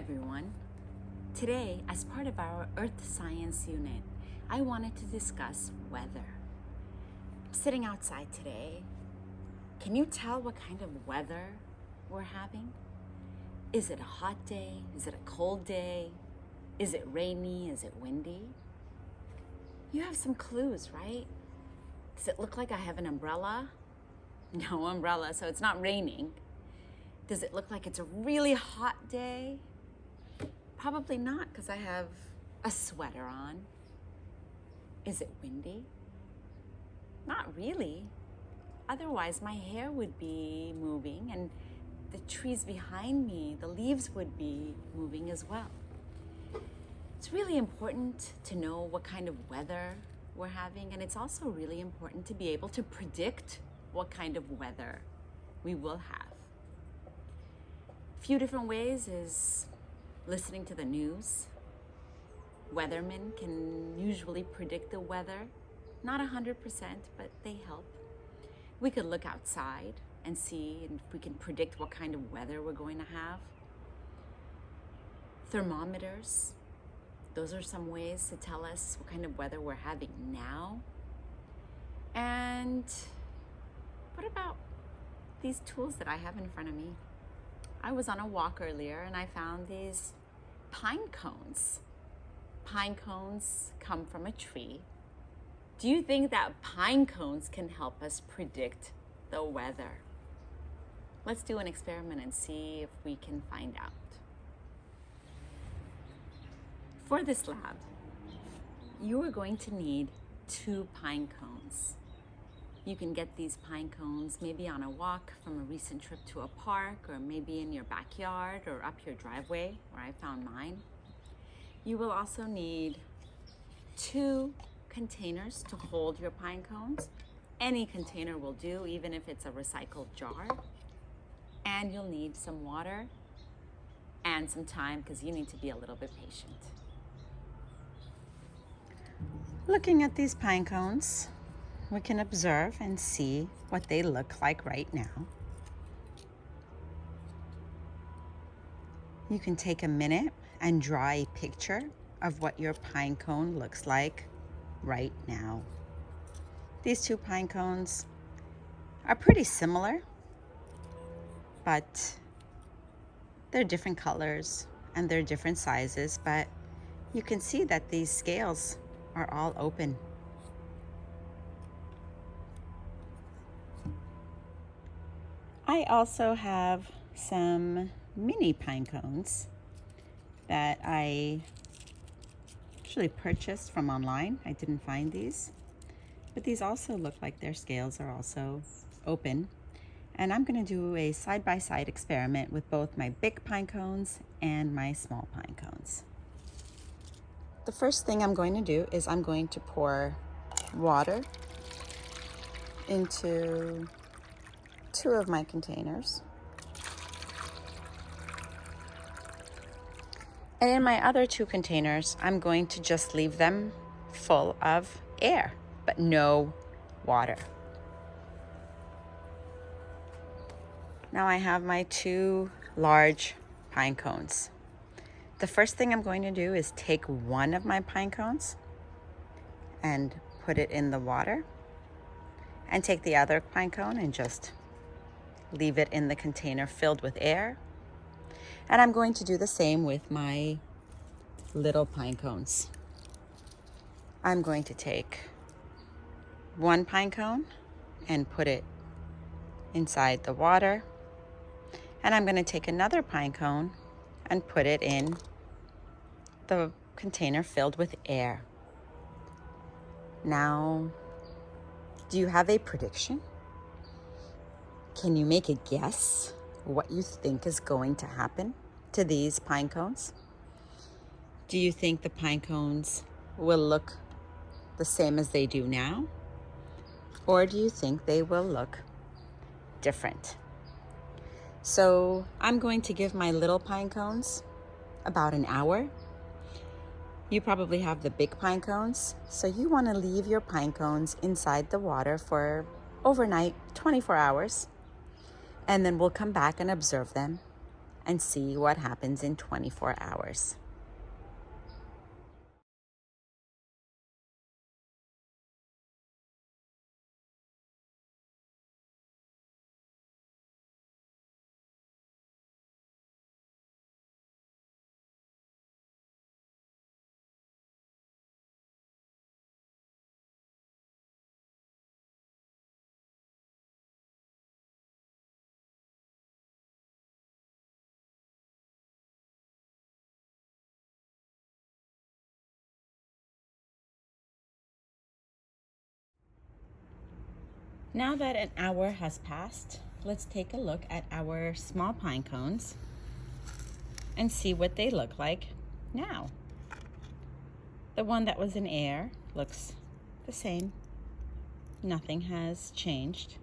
everyone. Today, as part of our Earth Science unit, I wanted to discuss weather. I'm sitting outside today. Can you tell what kind of weather we're having? Is it a hot day? Is it a cold day? Is it rainy? Is it windy? You have some clues, right? Does it look like I have an umbrella? No umbrella, so it's not raining. Does it look like it's a really hot day? Probably not, because I have a sweater on. Is it windy? Not really. Otherwise, my hair would be moving and the trees behind me, the leaves would be moving as well. It's really important to know what kind of weather we're having, and it's also really important to be able to predict what kind of weather we will have. A few different ways is listening to the news. Weathermen can usually predict the weather, not 100%, but they help. We could look outside and see if we can predict what kind of weather we're going to have. Thermometers, those are some ways to tell us what kind of weather we're having now. And what about these tools that I have in front of me? I was on a walk earlier and I found these pine cones. Pine cones come from a tree. Do you think that pine cones can help us predict the weather? Let's do an experiment and see if we can find out. For this lab, you are going to need 2 pine cones. You can get these pine cones maybe on a walk from a recent trip to a park, or maybe in your backyard or up your driveway where I found mine. You will also need 2 containers to hold your pine cones. Any container will do, even if it's a recycled jar. And you'll need some water and some time, because you need to be a little bit patient. Looking at these pine cones, we can observe and see what they look like right now. You can take a minute and draw a picture of what your pine cone looks like right now. These 2 pine cones are pretty similar, but they're different colors and they're different sizes, but you can see that these scales are all open. I also have some mini pine cones that I actually purchased from online. I didn't find these, but these also look like their scales are also open. And I'm going to do a side-by-side experiment with both my big pine cones and my small pine cones. The first thing I'm going to do is I'm going to pour water into 2 of my containers. And in my other 2 containers, I'm going to just leave them full of air, but no water. Now I have my 2 large pine cones. The first thing I'm going to do is take one of my pine cones and put it in the water, and take the other pine cone and just leave it in the container filled with air. And I'm going to do the same with my little pine cones. I'm going to take one pine cone and put it inside the water. And I'm going to take another pine cone and put it in the container filled with air. Now, do you have a prediction? Can you make a guess what you think is going to happen to these pine cones? Do you think the pine cones will look the same as they do now? Or do you think they will look different? So I'm going to give my little pine cones about an hour. You probably have the big pine cones, so you want to leave your pine cones inside the water for overnight, 24 hours. And then we'll come back and observe them and see what happens in 24 hours. Now that an hour has passed, let's take a look at our small pine cones and see what they look like now. The one that was in air looks the same. Nothing has changed.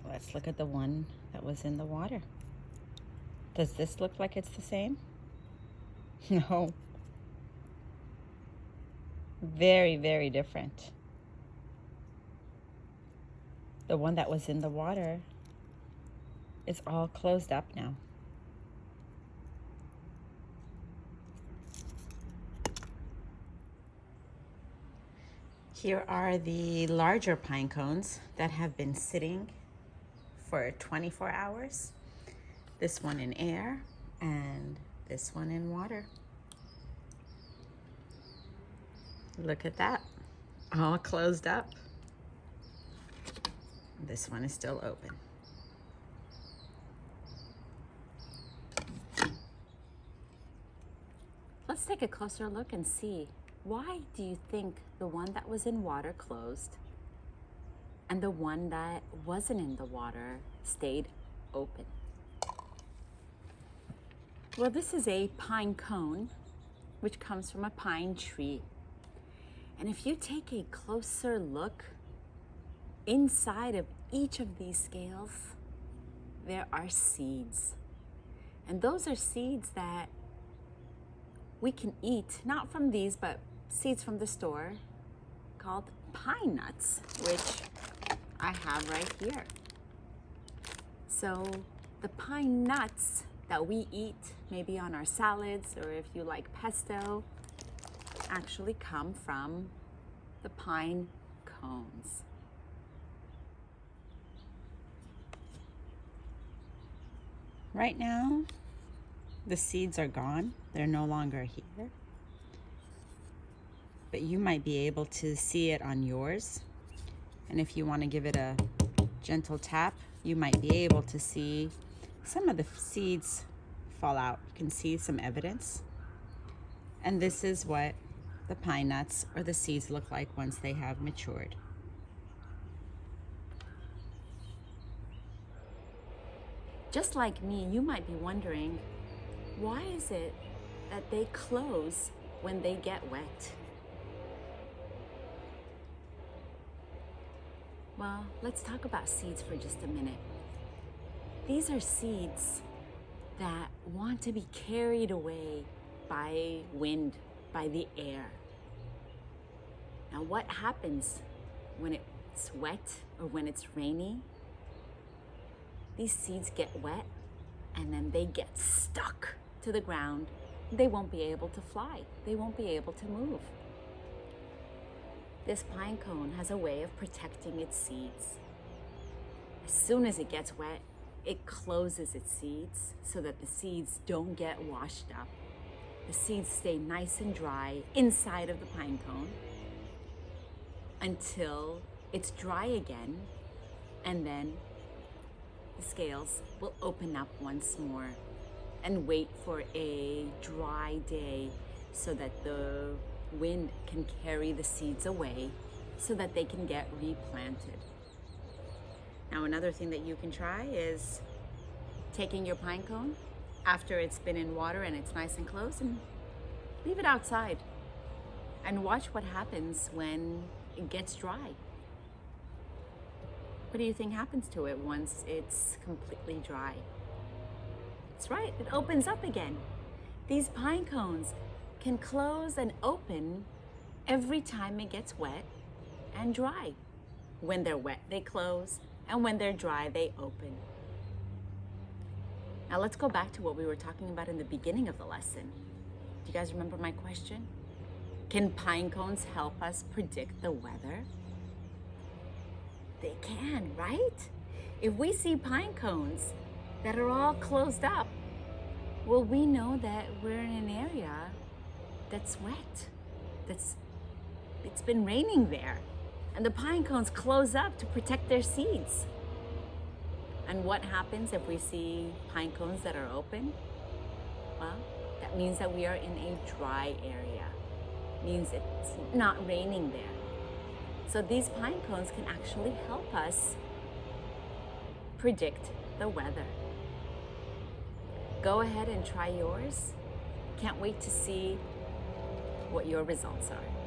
Let's look at the one that was in the water. Does this look like it's the same? No. Very, very different. The one that was in the water is all closed up now. Here are the larger pine cones that have been sitting for 24 hours. This one in air and this one in water. Look at that, all closed up. This one is still open. Let's take a closer look and see, why do you think the one that was in water closed and the one that wasn't in the water stayed open? Well, this is a pine cone, which comes from a pine tree. And if you take a closer look, inside of each of these scales, there are seeds. And those are seeds that we can eat, not from these, but seeds from the store called pine nuts, which I have right here. So the pine nuts that we eat, maybe on our salads, or if you like pesto, actually come from the pine cones. Right now, the seeds are gone. They're no longer here. But you might be able to see it on yours. And if you want to give it a gentle tap, you might be able to see some of the seeds fall out. You can see some evidence. And this is what the pine nuts or the seeds look like once they have matured. Just like me, you might be wondering, why is it that they close when they get wet? Well, let's talk about seeds for just a minute. These are seeds that want to be carried away by wind, by the air. Now, what happens when it's wet or when it's rainy? These seeds get wet and then they get stuck to the ground. They won't be able to fly. They won't be able to move. This pine cone has a way of protecting its seeds. As soon as it gets wet, it closes its seeds so that the seeds don't get washed up. The seeds stay nice and dry inside of the pine cone until it's dry again, and then the scales will open up once more and wait for a dry day so that the wind can carry the seeds away so that they can get replanted. Now, another thing that you can try is taking your pine cone after it's been in water and it's nice and close, and leave it outside and watch what happens when it gets dry. What do you think happens to it once it's completely dry? That's right, it opens up again. These pine cones can close and open every time it gets wet and dry. When they're wet, they close, and when they're dry, they open. Now let's go back to what we were talking about in the beginning of the lesson. Do you guys remember my question? Can pine cones help us predict the weather? They can, right? If we see pine cones that are all closed up, well, we know that we're in an area that's wet, it's been raining there, and the pine cones close up to protect their seeds. And what happens if we see pine cones that are open? Well, that means that we are in a dry area. It means it's not raining there. So these pine cones can actually help us predict the weather. Go ahead and try yours. Can't wait to see what your results are.